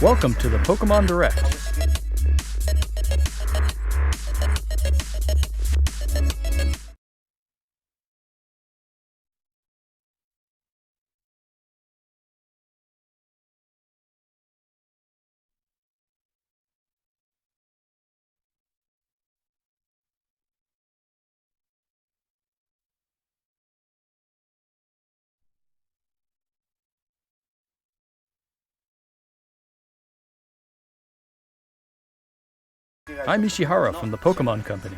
Welcome to the Pokemon Direct. I'm Ishihara from the Pokemon Company.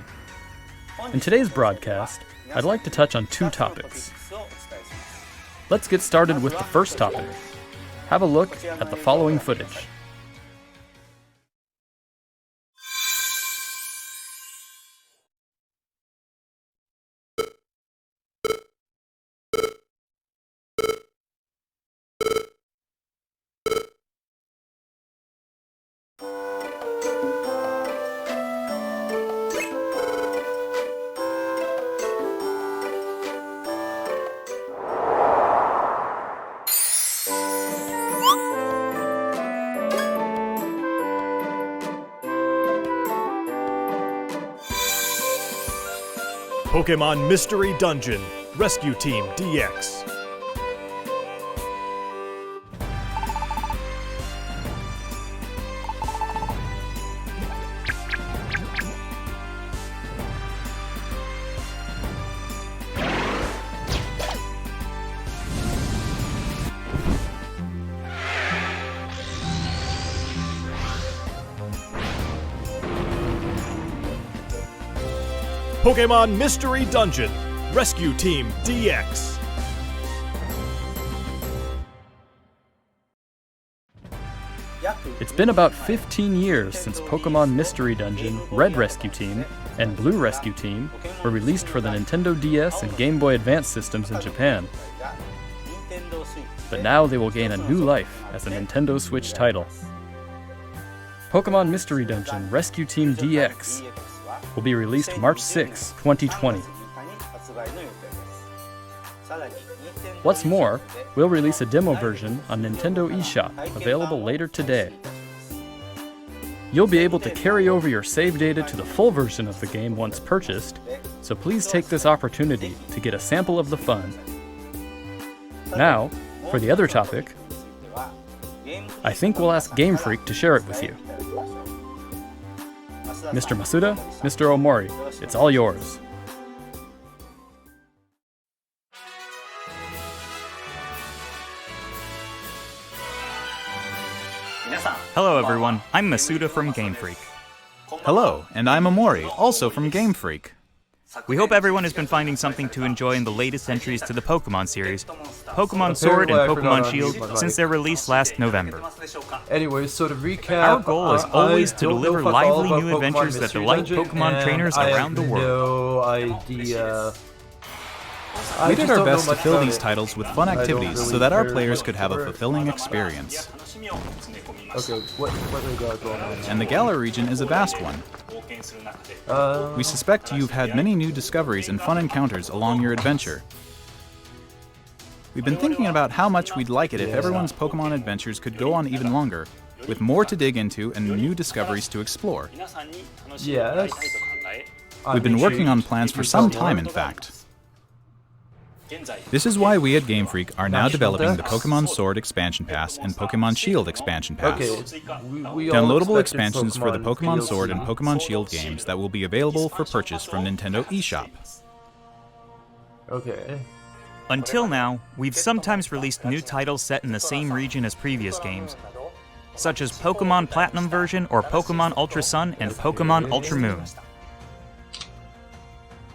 In today's broadcast, I'd like to touch on two topics. Let's get started with the first topic. Have a look at the following footage. Pokemon Mystery Dungeon Rescue Team DX. Pokemon Mystery Dungeon Rescue Team DX. It's been about 15 years since Pokemon Mystery Dungeon, Red Rescue Team, and Blue Rescue Team were released for the Nintendo DS and Game Boy Advance systems in Japan. But now they will gain a new life as a Nintendo Switch title. Pokemon Mystery Dungeon Rescue Team DX will be released March 6, 2020. What's more, we'll release a demo version on Nintendo eShop, available later today. You'll be able to carry over your save data to the full version of the game once purchased, so please take this opportunity to get a sample of the fun. Now, for the other topic, I think we'll ask Game Freak to share it with you. Mr. Masuda, Mr. Omori, it's all yours. Hello everyone, I'm Masuda from Game Freak. Hello, and I'm Omori, also from Game Freak. We hope everyone has been finding something to enjoy in the latest entries to the Pokemon series, Pokemon Sword and Pokemon Shield, since their release last November. Anyway, so to recap, Our goal is always to deliver lively new adventures that delight Pokemon trainers around the world. No idea. We did our best to fill these titles with fun activities so that our players could have a fulfilling experience. Okay, what do we got going on? And the Galar region is a vast one. We suspect you've had many new discoveries and fun encounters along your adventure. We've been thinking about how much we'd like it if everyone's Pokemon adventures could go on even longer, with more to dig into and new discoveries to explore. Yes. We've been working on plans for some time, in fact. This is why we at Game Freak are now developing the Pokemon Sword Expansion Pass and Pokemon Shield Expansion Pass. Downloadable expansions for the Pokemon Sword and Pokemon Shield games that will be available for purchase from Nintendo eShop. Okay. Until now, we've sometimes released new titles set in the same region as previous games, such as Pokemon Platinum version or Pokemon Ultra Sun and Pokemon Ultra Moon.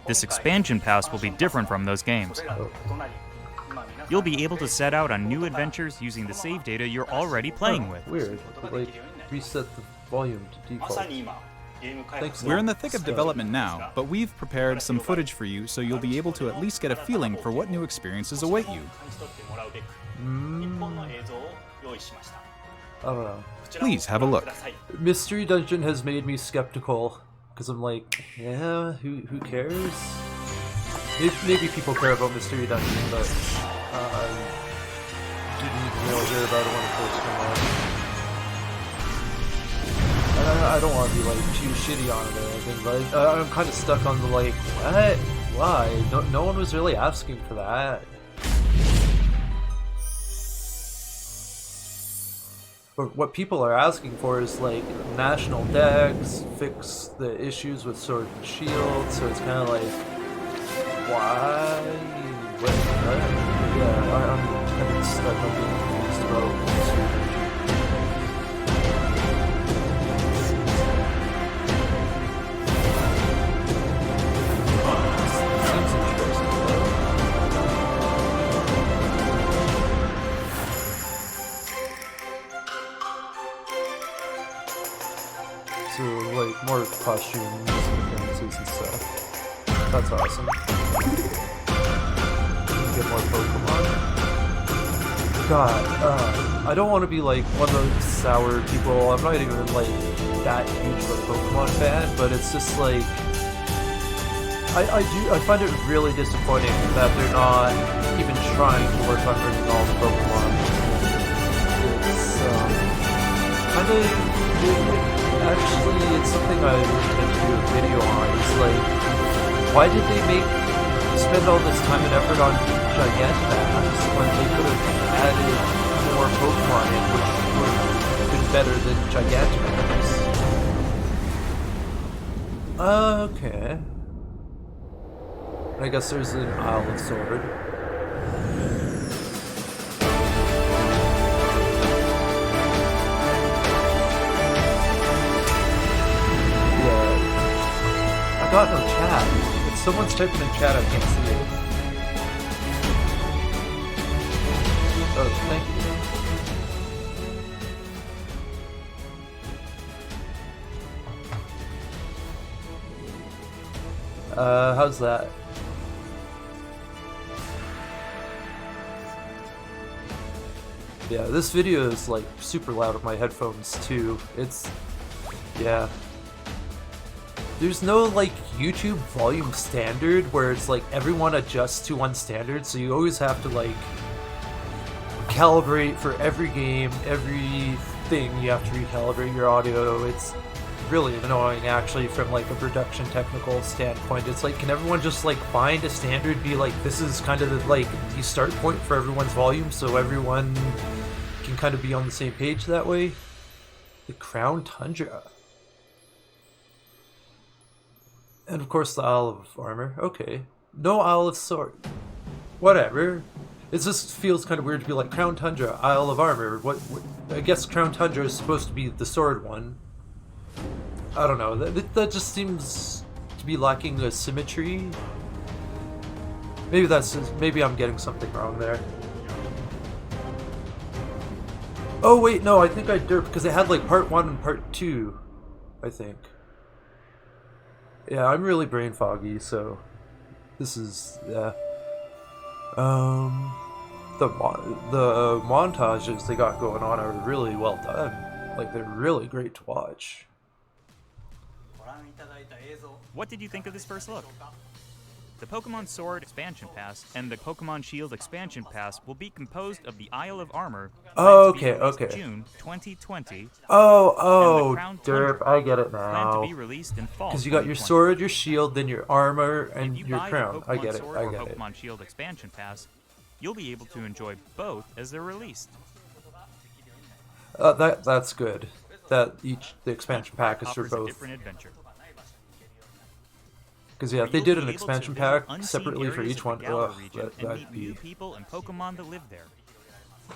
This expansion pass will be different from those games. You'll be able to set out on new adventures using the save data you're already playing with. Weird. Like, reset the volume to default. Thanks. We're in the thick of development now, but we've prepared some footage for you so you'll be able to at least get a feeling for what new experiences await you. I don't know. Please have a look. Mystery Dungeon has made me skeptical. Because I'm like, yeah, who cares? Maybe people care about Mystery Dungeon, but didn't really hear about it when it first came out. I don't want to be like too shitty on it or anything, but I'm kind of stuck on the like, what? Why? No one was really asking for that. But what people are asking for is like national decks, fix the issues with Sword and Shield, so it's kind of like, why? What? Yeah, I'm kind of stuck on being confused about Sword. So, like, more costumes and appearances and stuff. That's awesome. Get more Pokemon. God, I don't want to be like one of those sour people. I'm not even like that huge of a Pokemon fan, but it's just like I find it really disappointing that they're not even trying to work on bringing all the Pokemon. It's kind of actually, it's something I was going to do a video on. It's like, why did they spend all this time and effort on Gigantamax when they could have added more Pokemon in, which would have been better than Gigantamax? Okay. I guess there's an Isle of Sword. I got no chat. If someone's typing in chat, I can't see it. Oh, thank you. How's that? Yeah, this video is like super loud with my headphones too. Yeah. There's no like YouTube volume standard where it's like everyone adjusts to one standard, so you always have to like calibrate for every game, everything. You have to recalibrate your audio. It's really annoying actually from like a production technical standpoint. It's like, can everyone just like find a standard, be like, this is kind of the like the start point for everyone's volume, so everyone can kind of be on the same page that way? The Crown Tundra. And of course the Isle of Armor. Okay. No Isle of Sword. Whatever. It just feels kind of weird to be like Crown Tundra, Isle of Armor. What I guess Crown Tundra is supposed to be the sword one. I don't know. That just seems to be lacking a symmetry. Maybe I'm getting something wrong there. Oh wait, no, I think I derped because it had like part 1 and part 2, I think. Yeah, I'm really brain foggy, so this is the montages they got going on are really well done. Like, they're really great to watch. What did you think of this first look? The Pokemon Sword Expansion Pass and the Pokemon Shield Expansion Pass will be composed of the Isle of Armor. Oh, okay. June 2020. Oh, derp! I get it Planned to now. be released in fall. Because you got your sword, your shield, then your armor, and if you your buy crown. The I Pokemon get it. Sword I or get it. Pokemon Shield Expansion Pass, you'll be able to enjoy both as they're released. That's good. That the expansion pack is for Offers a both. different adventure. Because yeah, if they did an expansion pack separately for each one, ugh, and that'd meet be. new people and Pokemon that live there.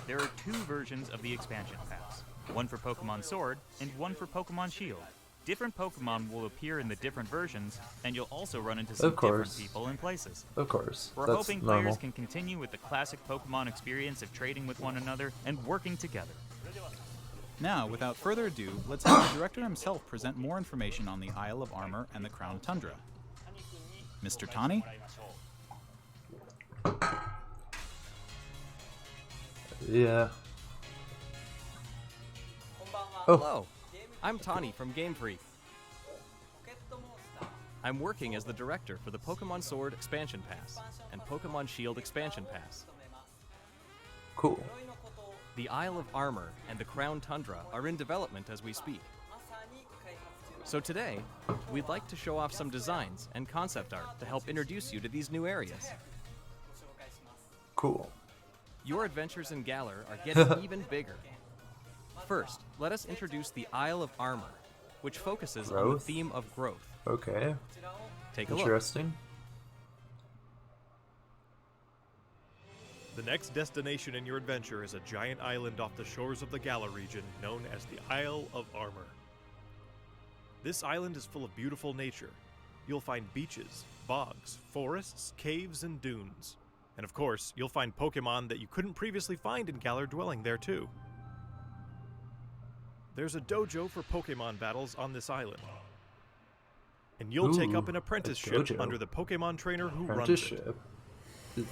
There are 2 versions of the expansion pass, one for Pokemon Sword and one for Pokemon Shield. Different Pokemon will appear in the different versions, and you'll also run into some different people and places. Of course, We're that's hoping normal. players can continue with the classic Pokemon experience of trading with one another and working together. Now, without further ado, let's have the director himself present more information on the Isle of Armor and the Crown Tundra. Mr. Tani? Yeah. Hello, I'm Tani from Game Freak. I'm working as the director for the Pokemon Sword Expansion Pass and Pokemon Shield Expansion Pass. Cool. The Isle of Armor and the Crown Tundra are in development as we speak. So today, we'd like to show off some designs and concept art to help introduce you to these new areas. Cool. Your adventures in Galar are getting even bigger. First, let us introduce the Isle of Armor, which focuses on the Growth? theme of growth. Okay. Take a look. Interesting. The next destination in your adventure is a giant island off the shores of the Galar region known as the Isle of Armor. This island is full of beautiful nature. You'll find beaches, bogs, forests, caves, and dunes. And of course, you'll find Pokemon that you couldn't previously find in Galar dwelling there too. There's a dojo for Pokemon battles on this island. And you'll take up an apprenticeship dojo. under the Pokemon trainer who runs it. Apprenticeship.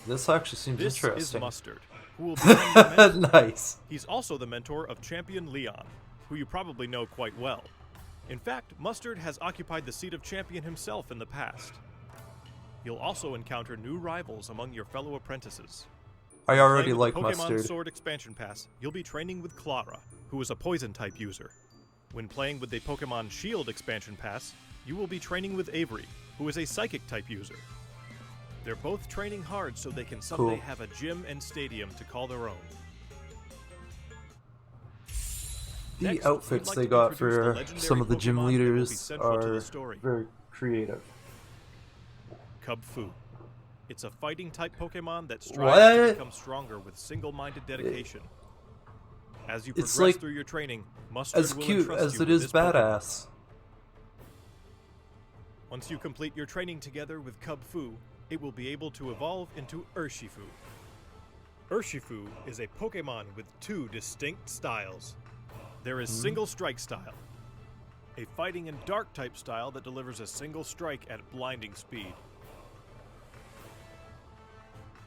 This actually seems This interesting. is Mustard, who will be your mentor. Nice. He's also the mentor of Champion Leon, who you probably know quite well. In fact, Mustard has occupied the seat of champion himself in the past. You'll also encounter new rivals among your fellow apprentices. I already Playing like with the Pokemon Mustard. Sword Expansion Pass, you'll be training with Clara, who is a Poison-type user. When playing with the Pokemon Shield Expansion Pass, you will be training with Avery, who is a Psychic-type user. They're both training hard so they can someday Cool. have a gym and stadium to call their own. The Next, outfits we'd like they to got introduce the for legendary some of the gym Pokemon that will be leaders central to the are story. very creative. Cub Fu. It's a fighting-type Pokemon that strives to What? become stronger with single-minded dedication. As you It's progress like through your training, Mustard As will cute entrust as you it with is this Pokemon. badass. Once you complete your training together with Cub Fu, it will be able to evolve into Urshifu. Urshifu is a Pokemon with two distinct styles. There is Single Strike style, a fighting and dark type style that delivers a single strike at blinding speed.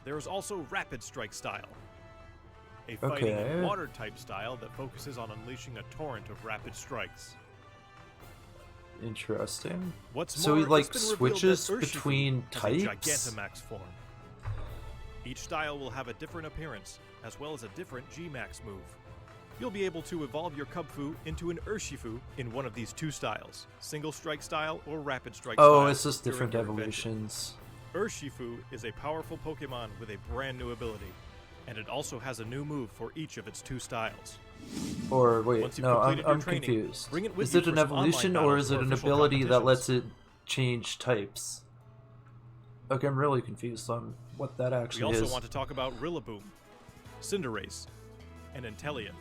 There is also Rapid Strike style, a fighting and Okay. water type style that focuses on unleashing a torrent of rapid strikes. Interesting. What's So more, he, like, it's been revealed switches that Urshifu between has a types? Gigantamax form. Each style will have a different appearance, as well as a different G-Max move. You'll be able to evolve your Cubfu into an Urshifu in one of these two styles, Single Strike style or Rapid Strike style. Oh, it's just during different your adventure. evolutions. Urshifu is a powerful Pokemon with a brand new ability, and it also has a new move for each of its two styles. Or wait, Once you've no, completed your I'm training, confused. bring it with Is you it an for some online evolution or battles is it or an official ability that lets it competitions. change types? Okay, I'm really confused on what that We actually also is. want to talk about Rillaboom, Cinderace, and Inteleon,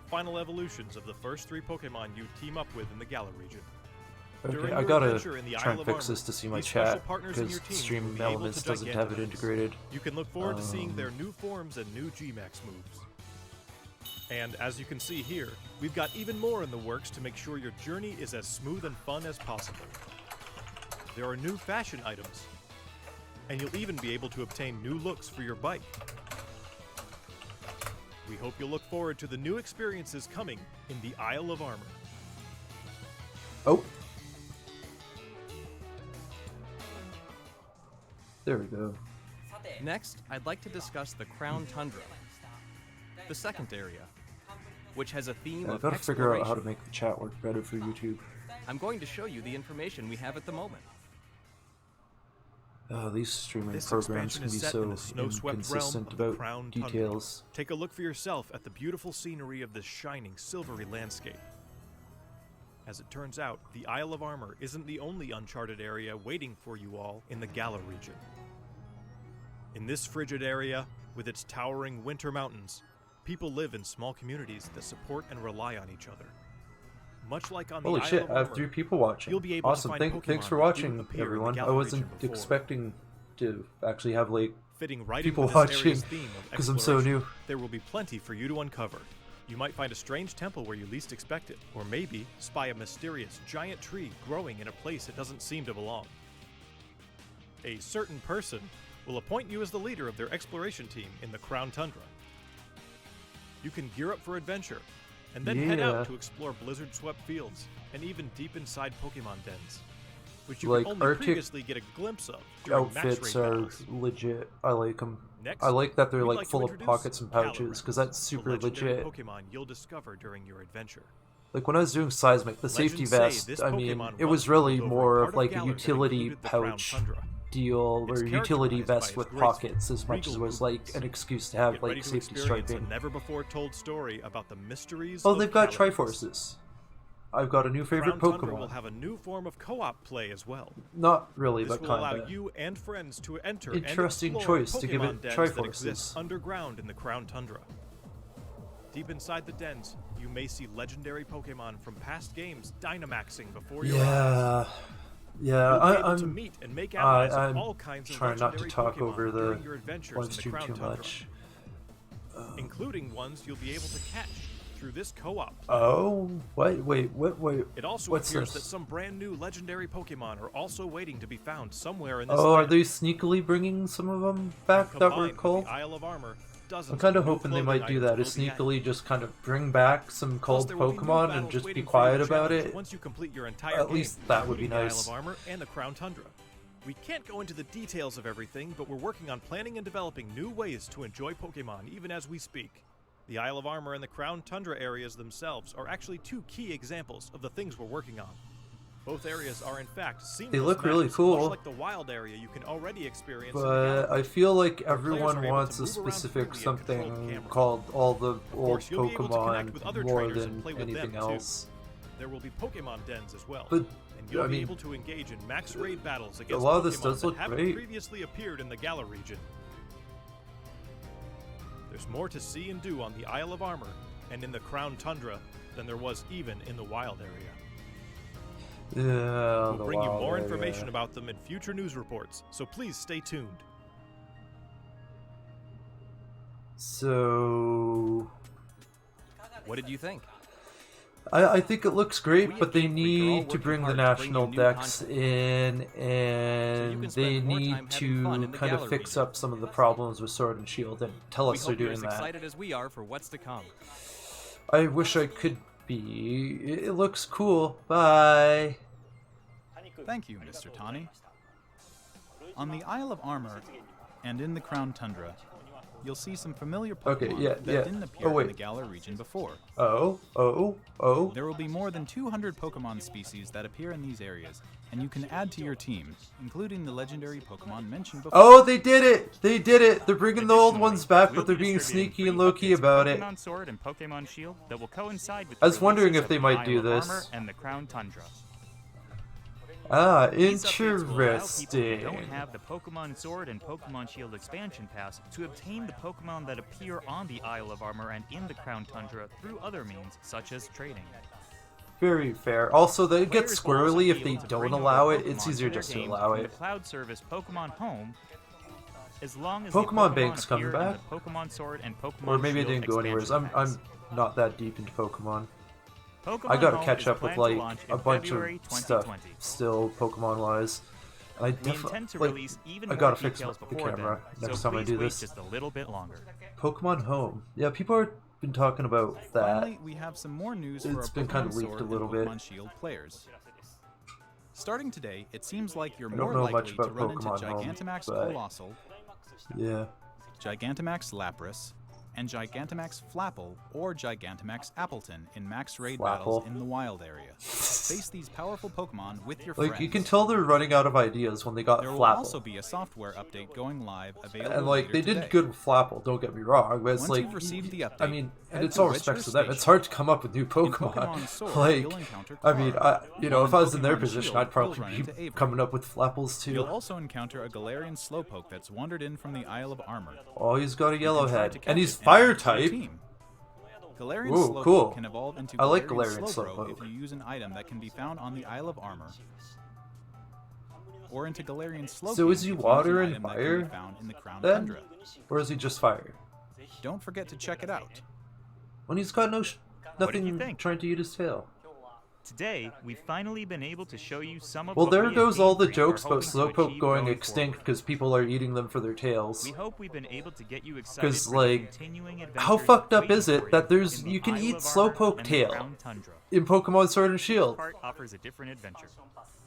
final evolutions of the first three Pokemon you team up with in the Galar region. Okay, During I your gotta adventure in the try Isle and of fix Armor, this to see my these special chat partners in because your team Stream will be able to Elements doesn't have it Gigantamax. integrated. You can look forward to seeing their new forms and new G-Max moves. And as you can see here, we've got even more in the works to make sure your journey is as smooth and fun as possible. There are new fashion items, and you'll even be able to obtain new looks for your bike. We hope you'll look forward to the new experiences coming in the Isle of Armor. Oh. There we go. Next, I'd like to discuss the Crown Tundra, the second area, which has a theme I of gotta figure out how to exploration. make the chat work better for YouTube. I'm going to show you the information we have at the moment. These streaming This programs expansion can be is set so in the snow-swept realm inconsistent of the about Crown Tundra. details. Take a look for yourself at the beautiful scenery of this shining, silvery landscape. As it turns out, the Isle of Armor isn't the only uncharted area waiting for you all in the Galar region. In this frigid area, with its towering winter mountains, people live in small communities that support and rely on each other. Much like on the Holy Isle shit, of I have Armor, 3 people watching. you'll be able to Awesome, find thanks Pokemon for that watching, didn't appear in the everyone. I Galar wasn't region before. expecting to actually have, like, fitting right people into this watching, area's theme of because I'm so exploration, new. there will be plenty for you to uncover. You might find a strange temple where you least expect it, or maybe spy a mysterious giant tree growing in a place it doesn't seem to belong. A certain person will appoint you as the leader of their exploration team in the Crown Tundra. You can gear up for adventure, and then head Yeah. out to explore blizzard-swept fields, and even deep inside Pokemon dens, which you Like, could only Arctic previously get a glimpse of during match Outfits rate are battles. legit. I like them. Next, I like that they're we'd like like to full of introduce pockets and pouches, Calyrex, because that's the super legendary legit. Pokemon you'll discover during your adventure. Like when I was doing seismic, the safety vest, I mean, it was really more of like a utility pouch deal or utility vest with pockets as much as it was like an excuse to have like safety striping. Never before told story about the mysteries. Oh, they've got Galar. Triforces. I've got a new favorite Crown Tundra Pokemon. will have a new form of co-op play as well. Not really, This but will allow kinda. you and friends to enter Interesting and explore choice to give Pokemon it dens Triforces. that exist underground in the Crown Tundra. Deep inside the dens, you may see legendary Pokemon from past games Dynamaxing before your eyes. Yeah, You'll be able to I'm meet and make allies of I'm all kinds of trying not to legendary talk Pokemon over the during your adventures one in the stream Crown too Tundra, much. including ones you'll be able to catch through this co-op. Oh, wait. It also What's appears this? that some brand new legendary Pokemon are also waiting to be found somewhere in this Oh, are land. they sneakily bringing some of them back that were Combined with cold? the Isle of Armor, dozens I'm kind of new hoping they clothing might do that, items is will be added. sneakily just kind of bring back some Plus, cold there will be new Pokemon and battles just be waiting for quiet you to about challenge it. Once you complete your entire At game, least that would be including nice. The Isle of Armor and the Crown Tundra. We can't go into the details of everything, but we're working on planning and developing new ways to enjoy Pokemon even as we speak. The Isle of Armor and the Crown Tundra areas themselves are actually two key examples of the things we're working on. Both areas are in fact seamless look really maps, cool. much like the wild area you can already experience in the But gallery. I feel like Players are everyone able wants to a move around specific freely and control the something camera. called all the old course, you'll be able to connect with Pokemon other more trainers and than play with them, anything too. else. There will be Pokemon dens as well. But And you'll I be mean, able to engage in max raid battles against lot of this Pokemon does that look haven't great. previously appeared in the Galar region. There's more to see and do on the Isle of Armor and in the Crown Tundra than there was even in the wild area. Yeah, We'll bring you more information about them in future news reports, so please stay tuned. So What did you think? I think it looks great, We at but they Game Freak are all need to working bring the hard to bring you national new decks content. in, can and spend they more time need having fun to in the kind of Galar fix region. up some of the problems with Sword and Shield, and tell We us they're hope you're doing as that. excited as we are for what's to come. I wish I could be. It looks cool. Bye. Thank you, Mr. Tani. On the Isle of Armor and in the Crown Tundra, you'll see some familiar Pokemon Okay, yeah, that yeah. didn't Oh, appear in wait. the Galar region before. Oh. There will be more than 200 Pokemon species that appear in these areas, and you can add to your team, including the legendary Pokemon mentioned before. Oh, they did it! They did it! They're bringing the old ones back, We'll but they're be being distributing sneaky and free low-key updates about of it. Pokemon Sword and Pokemon Shield that will coincide with I was the wondering releases if they of the might do Isle of this. Armor and the Crown Tundra. Ah, These updates will allow people who interesting. don't have the Pokemon Sword and Pokemon Shield expansion pass to obtain the Pokemon that appear on the Isle of Armor and in the Crown Tundra through other means, such as trading. Very fair. Also, they get Players will also squirrely be if able they to don't bring over allow it. Pokemon It's to easier their just to game allow from it. the cloud service Pokemon Home, as long as Pokemon the Bank's coming appear in back? the Pokemon Sword and Pokemon Or maybe it Shield didn't go anywhere. expansion I'm packs. not that deep into Pokemon. Pokemon I gotta Home catch is up with planned to like launch a in bunch February of stuff 2020. still Pokemon wise. I We intend to like, release even I more gotta fix details the before camera then, next so time I please do wait this. just a little bit longer. Pokemon Home. Yeah, people have been talking about that. Finally, we have some more news for our It's been Pokemon kind of leaked Sword a little and bit. Pokemon Shield players. Starting today, it seems like you're I don't more know likely much to about run into Pokemon Home, Gigantamax but- Colossal, Yeah. Gigantamax Lapras, and Gigantamax Flapple or Gigantamax Appleton in max raid Flapple. battles in the wild area. Face these powerful Pokemon with your Like, friends. you can tell they're running out of ideas when they got There will Flapple. also be a software update going live available And like, later they today. did good with Flapple, don't get me wrong, but it's Once like, you've received the I update, mean, and head it's to all Witcher respects to them, it's Station. hard to come up with new Pokemon. Pokemon Sword, like, you'll encounter I mean, Carl, you know, while if I in was in their Pokemon position, Shield, I'd you'll probably run be into Avery. coming up with Flapples You'll too. also encounter a Galarian Slowpoke that's wandered in from the Isle of Armor. Oh, he's got a You yellow can try head, to catch and he's it and fire add it to your type. team. Galarian Ooh, Slowpoke cool. can evolve into I like Galarian Galarian Slowbro if Slowpoke. you use an item that can be found on the Isle of Armor. Or into Galarian Slowking So is if he you use water an and item that can fire be found in the Crown then? Tundra. Or is he just fire? Don't forget to check it out. When he's got did you nothing think? trying to eat his tail. Today, we've finally been able to show you some of Well, what there we at goes Game all the Freak are jokes about hoping to Slowpoke achieve going going extinct forward. because people are eating them for their We tails. hope we've been able to get you excited Because, for the like, continuing how adventures fucked up waiting is it for that there's in the you can Isle eat of Armor Slowpoke and the tail Crown Tundra. in Pokemon Sword and Each Shield? part offers a different adventure.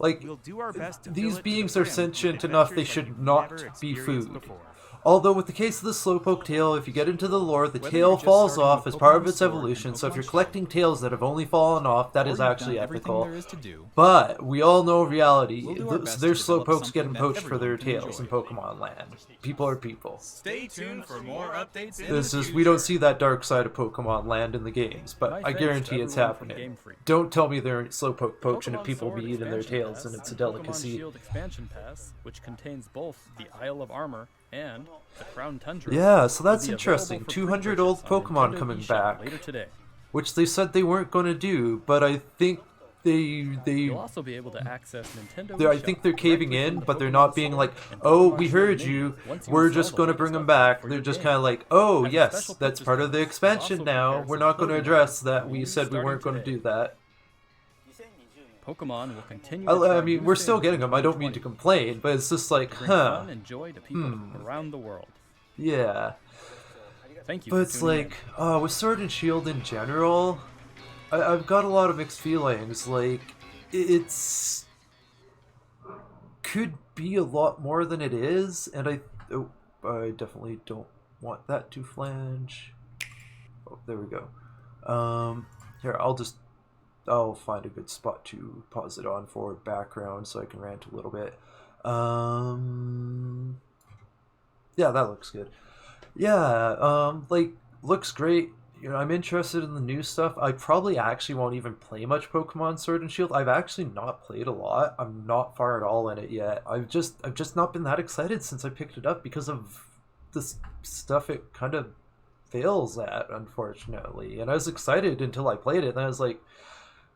Like, We'll do our best to these fill it to beings the are brim with sentient enough, they adventures should like you've not never be experienced food. before. Although with the case of the Slowpoke tail, if you get into the lore, the Whether tail you're just falls starting off with as part of Pokemon its Sword and evolution, so if Pokemon you're Shield, collecting tails that have only fallen off, that Or is you've actually done everything ethical. there is to do. But we all know reality. We'll do our best to There's develop Slowpokes something getting that poached for their everyone can tails in enjoy. Pokemon Land. People are people. Stay tuned for more updates in This the is future. we don't see that dark side of Pokemon Land in the games, but My I thanks guarantee to it's everyone from happening. Game Freak. Don't tell me there aren't Slowpoke poaching and Pokemon people Sword be eating their Expansion tails, Pass and it's a Pokemon delicacy. Shield Expansion Pass, which contains both the Isle of Armor and the Crown Tundra. Yeah, so will that's be interesting. available for 200 pre-purchase old on Pokemon Nintendo coming eShop back, later today. which they said they weren't going to do, but I think You'll also be able to access Nintendo I eShop think they're caving directly from in, the but they're Pokemon not being Sword like, and oh, Pokemon we Shield heard menu you, once you we're install just the going to latest bring them update back. for They're your just game. kind of like, oh, As a yes, special that's purchase part of the bonus, expansion we'll also now. prepare We're some not going to clothing address items that. for We you said we starting weren't going to today. do that. Pokemon will continue I to try mean, new we're still fans getting in them. I don't mean to 2020 complain, but it's just like, to bring huh, fun and joy to people around the world. yeah. Thank you But for it's tuning like, with Sword and Shield in general, I've got a lot of mixed feelings. Like, it's could be a lot more than it is, and I definitely don't want that to flange. Oh, there we go. Here, I'll find a good spot to pause it on for background so I can rant a little bit. Yeah, that looks good. Yeah, like, looks great. You know, I'm interested in the new stuff. I probably actually won't even play much Pokemon Sword and Shield. I've actually not played a lot. I'm not far at all in it yet. I've just not been that excited since I picked it up because of this stuff it kind of fails at, unfortunately. And I was excited until I played it, and I was like,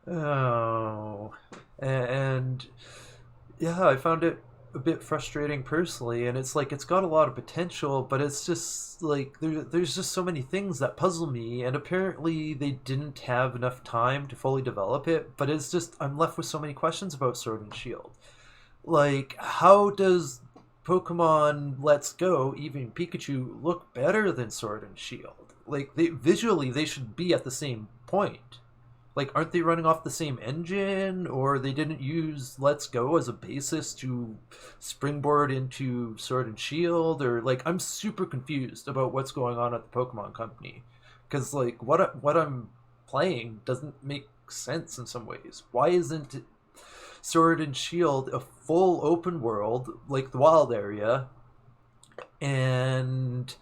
oh. And yeah, I found it a bit frustrating personally, and it's like it's got a lot of potential, but it's just like there's just so many things that puzzle me, and apparently they didn't have enough time to fully develop it. But it's just I'm left with so many questions about Sword and Shield. Like, how does Pokemon Let's Go, even Pikachu, look better than Sword and Shield? Like, visually they should be at the same point. Like, aren't they running off the same engine, or they didn't use Let's Go as a basis to springboard into Sword and Shield? Or, like, I'm super confused about what's going on at the Pokemon Company, because like what I'm playing doesn't make sense in some ways. Why isn't Sword and Shield a full open world like the Wild Area? And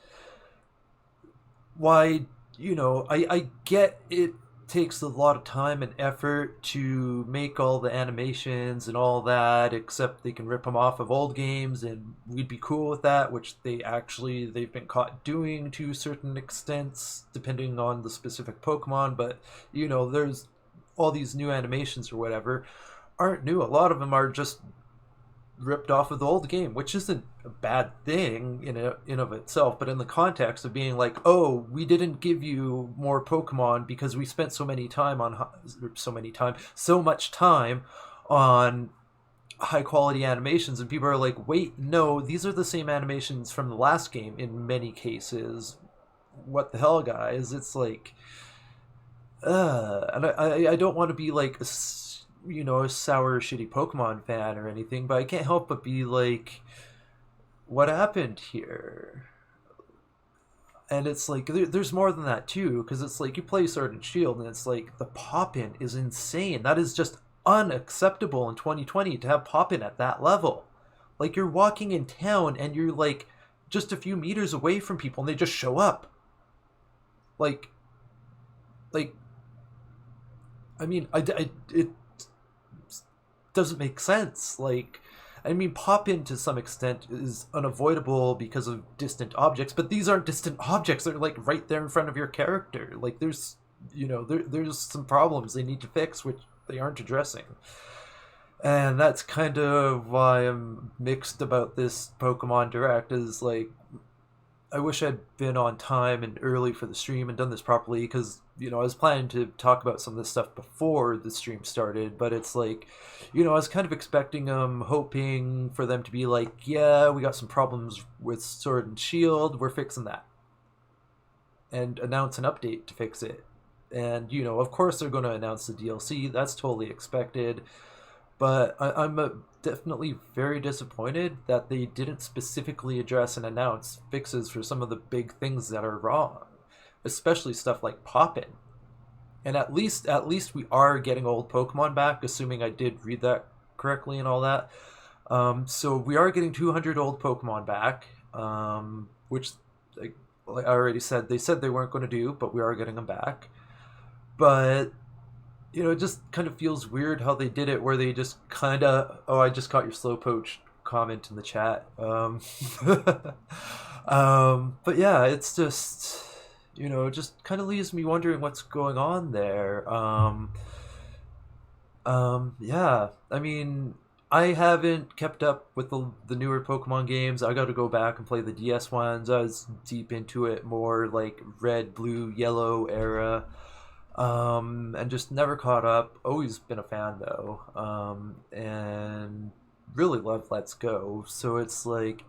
why, I get it takes a lot of time and effort to make all the animations and all that, except they can rip them off of old games and we'd be cool with that, which they've been caught doing to certain extents depending on the specific Pokemon. But there's all these new animations or whatever aren't new. A lot of them are just ripped off of the old game, which isn't a bad thing in of itself, but in the context of being like, oh, we didn't give you more Pokemon because we spent so much time on high quality animations, and people are like, wait, no, these are the same animations from the last game in many cases. What the hell, guys? It's like, and I don't want to be like a sour, shitty Pokemon fan or anything, but I can't help but be like, what happened here? And it's like, there's more than that too, because it's like, you play Sword and Shield, and it's like, the pop-in is insane. That is just unacceptable in 2020 to have pop-in at that level. Like, you're walking in town, and you're like, just a few meters away from people, and they just show up. Like, I mean, it doesn't make sense. Like, I mean, pop-in to some extent is unavoidable because of distant objects, but these aren't distant objects. They're like right there in front of your character. Like, there's some problems they need to fix, which they aren't addressing. And that's kind of why I'm mixed about this Pokemon Direct. Is like, I wish I'd been on time and early for the stream and done this properly, because I was planning to talk about some of this stuff before the stream started, but it's like, I was kind of expecting hoping for them to be like, yeah, we got some problems with Sword and Shield, we're fixing that, and announce an update to fix it. And of course they're going to announce the DLC. That's totally expected. But I'm definitely very disappointed that they didn't specifically address and announce fixes for some of the big things that are wrong, especially stuff like Poppin. And at least we are getting old Pokemon back, assuming I did read that correctly and all that. So we are getting 200 old Pokemon back, which, like I already said, they said they weren't going to do, but we are getting them back. But, you know, it just kind of feels weird how they did it, where they just kind of, oh, I just caught your Slowpoke comment in the chat. But yeah, it's just, you know, it just kind of leaves me wondering what's going on there. Yeah, I mean, I haven't kept up with the newer Pokemon games. I got to go back and play the DS ones. I was deep into it, more like red, blue, yellow era, and just never caught up. Always been a fan though, and really love Let's Go. So it's like,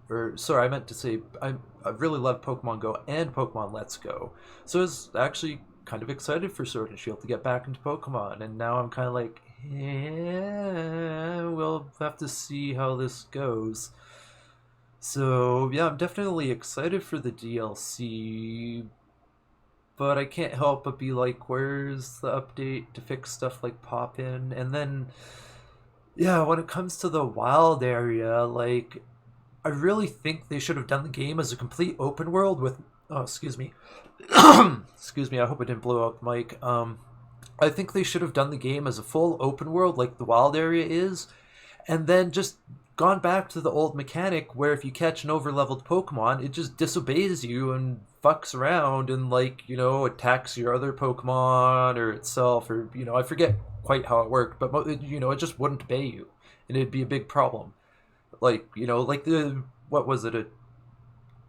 or sorry, I meant to say I really love Pokemon Go and Pokemon Let's Go. So I was actually kind of excited for Sword and Shield to get back into Pokemon, and now I'm kind of like, yeah, we'll have to see how this goes. So yeah, I'm definitely excited for the DLC, but I can't help but be like, where's the update to fix stuff like Pop-In? And then, yeah, when it comes to the wild area, like, I really think they should have done the game as a complete open world with, oh, excuse me. Excuse me, I hope I didn't blow out the mic. I think they should have done the game as a full open world like the wild area is, and then just gone back to the old mechanic where if you catch an overleveled Pokemon, it just disobeys you and fucks around and, like, you know, attacks your other Pokemon or itself, or, you know, I forget quite how it worked, but, you know, it just wouldn't obey you, and it'd be a big problem. Like, you know, like what was it, a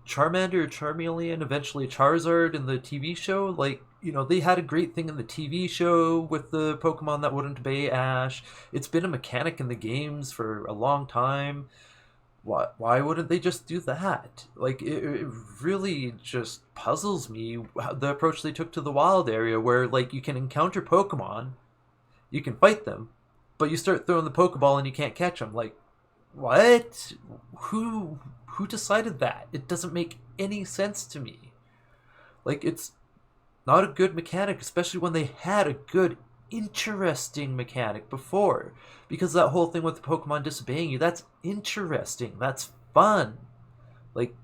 Charmander, Charmeleon, eventually Charizard in the TV show? Like, you know, they had a great thing in the TV show with the Pokemon that wouldn't obey Ash. It's been a mechanic in the games for a long time. Why wouldn't they just do that? Like, it really just puzzles me, the approach they took to the wild area, where, like, you can encounter Pokemon, you can fight them, but you start throwing the Pokeball and you can't catch them. Like, what? Who decided that? It doesn't make any sense to me. Like, it's not a good mechanic, especially when they had a good, interesting mechanic before. Because that whole thing with the Pokemon disobeying you, that's interesting. That's fun. Like,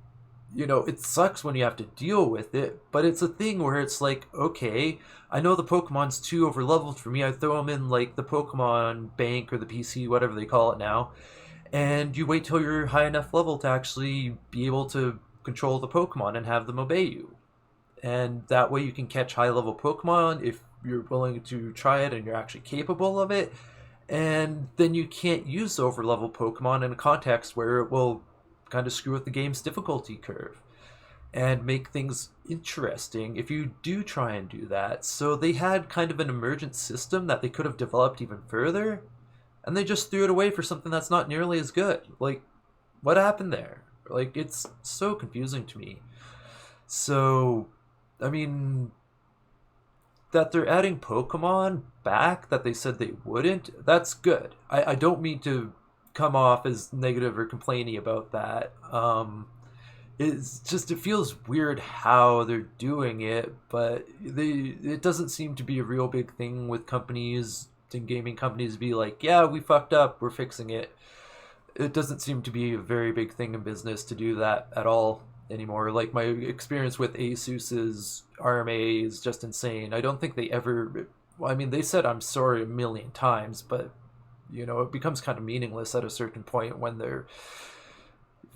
you know, it sucks when you have to deal with it, but it's a thing where it's like, okay, I know the Pokemon's too overleveled for me. I throw them in, like, the Pokemon Bank or the PC, whatever they call it now, and you wait till you're high enough level to actually be able to control the Pokemon and have them obey you. And that way you can catch high level Pokemon if you're willing to try it and you're actually capable of it. And then you can't use overlevel Pokemon in a context where it will kind of screw with the game's difficulty curve and make things interesting if you do try and do that. So they had kind of an emergent system that they could have developed even further, and they just threw it away for something that's not nearly as good. Like, what happened there? Like, it's so confusing to me. So, I mean, that they're adding Pokemon back that they said they wouldn't, that's good. I don't mean to come off as negative or complaining about that. It's just, it feels weird how they're doing it, but it doesn't seem to be a real big thing with companies and gaming companies be like, yeah, we fucked up, we're fixing it. It doesn't seem to be a very big thing in business to do that at all anymore. Like, my experience with Asus's RMA is just insane. I don't think they ever, well, I mean, they said I'm sorry a million times, but, you know, it becomes kind of meaningless at a certain point when they're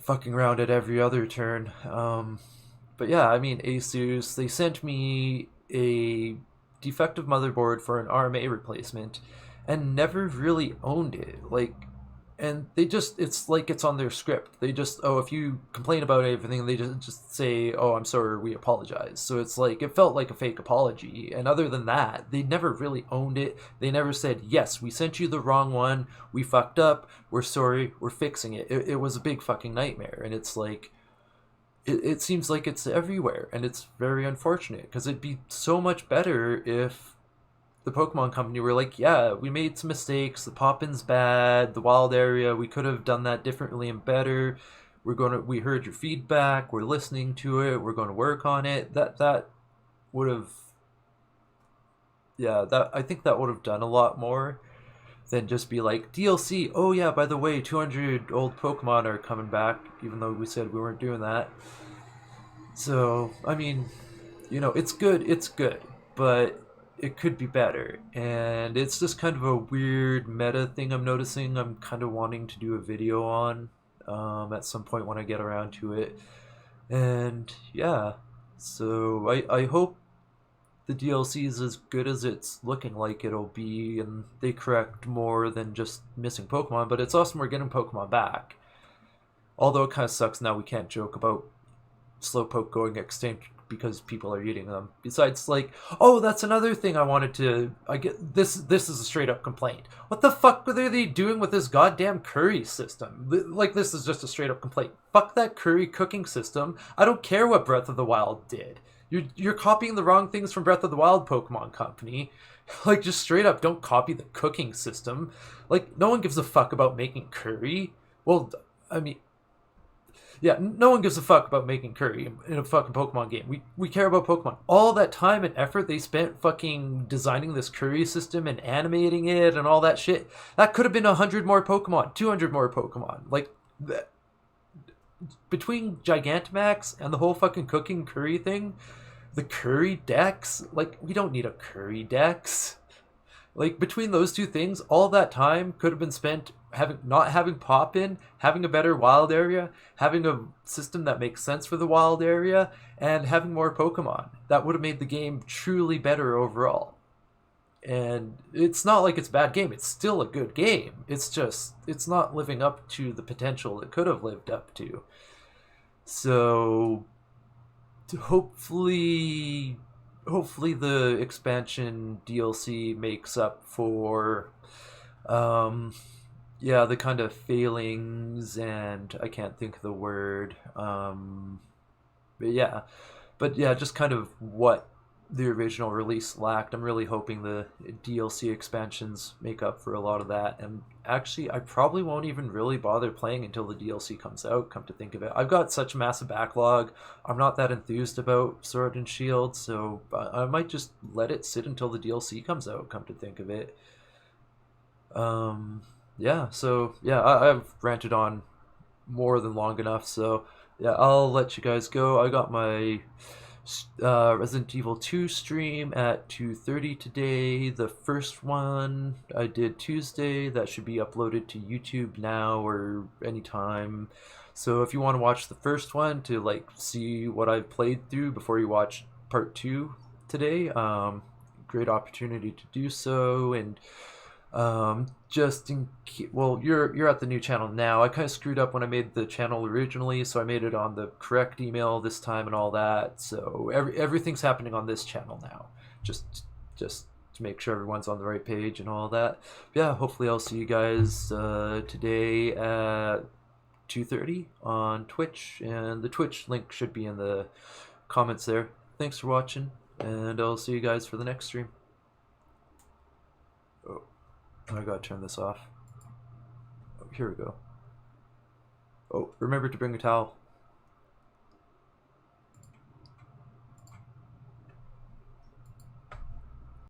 fucking around at every other turn. But yeah, I mean, Asus, they sent me a defective motherboard for an RMA replacement and never really owned it. Like, and they just, it's like it's on their script. They just, oh, if you complain about everything, they just say, oh, I'm sorry, we apologize. So it's like, it felt like a fake apology. And other than that, they never really owned it. They never said, yes, we sent you the wrong one, we fucked up, we're sorry, we're fixing it. It was a big fucking nightmare. And it's like, it seems like it's everywhere, and it's very unfortunate, because it'd be so much better if the Pokemon Company were like, yeah, we made some mistakes. The pop-in's bad. The wild area, we could have done that differently and better. We heard your feedback. We're listening to it. We're going to work on it. That would have, yeah, that I think that would have done a lot more than just be like DLC. Oh yeah, by the way, 200 old Pokemon are coming back, even though we said we weren't doing that. So I mean, it's good, but it could be better. And it's just kind of a weird meta thing I'm noticing. I'm kind of wanting to do a video on at some point when I get around to it. And yeah, so I hope the DLC is as good as it's looking like it'll be, and they correct more than just missing Pokemon. But it's awesome we're getting Pokemon back. Although it kind of sucks now we can't joke about Slowpoke going extinct because people are eating them. Besides, like, oh, that's another thing I get this is a straight up complaint. What the fuck are they doing with this goddamn curry system? Like, this is just a straight up complaint. Fuck that curry cooking system. I don't care what Breath of the Wild did. You're copying the wrong things from Breath of the Wild Pokemon Company. Like, just straight up don't copy the cooking system. Like, no one gives a fuck about making curry. Well, I mean, yeah, no one gives a fuck about making curry in a fucking Pokemon game. We care about Pokemon. All that time and effort they spent fucking designing this curry system and animating it and all that shit, that could have been 100 more Pokemon, 200 more Pokemon. Like, between Gigantamax and the whole fucking cooking curry thing, the curry dex, like, we don't need a curry dex. Like, between those two things, all that time could have been spent not having pop-in, having a better wild area, having a system that makes sense for the wild area, and having more Pokemon. That would have made the game truly better overall. And it's not like it's a bad game. It's still a good game. It's just, it's not living up to the potential it could have lived up to. So, hopefully the expansion DLC makes up for the kind of failings, and I can't think of the word, but yeah, just kind of what the original release lacked. I'm really hoping the DLC expansions make up for a lot of that. And actually, I probably won't even really bother playing until the DLC comes out, come to think of it. I've got such a massive backlog. I'm not that enthused about Sword and Shield, so I might just let it sit until the DLC comes out, come to think of it. I've ranted on more than long enough, so yeah, I'll let you guys go. I got my Resident Evil 2 stream at 2:30 today. The first one I did Tuesday. That should be uploaded to YouTube now or anytime. So if you want to watch the first one to like see what I've played through before you watch part 2 today, great opportunity to do so. And you're at the new channel now. I kind of screwed up when I made the channel originally, so I made it on the correct email this time and all that. So everything's happening on this channel now, just to make sure everyone's on the right page and all that. Yeah, hopefully I'll see you guys today at 2:30 on Twitch, and the Twitch link should be in the comments there. Thanks for watching, and I'll see you guys for the next stream. I gotta turn this off. Oh, here we go. Oh, remember to bring a towel.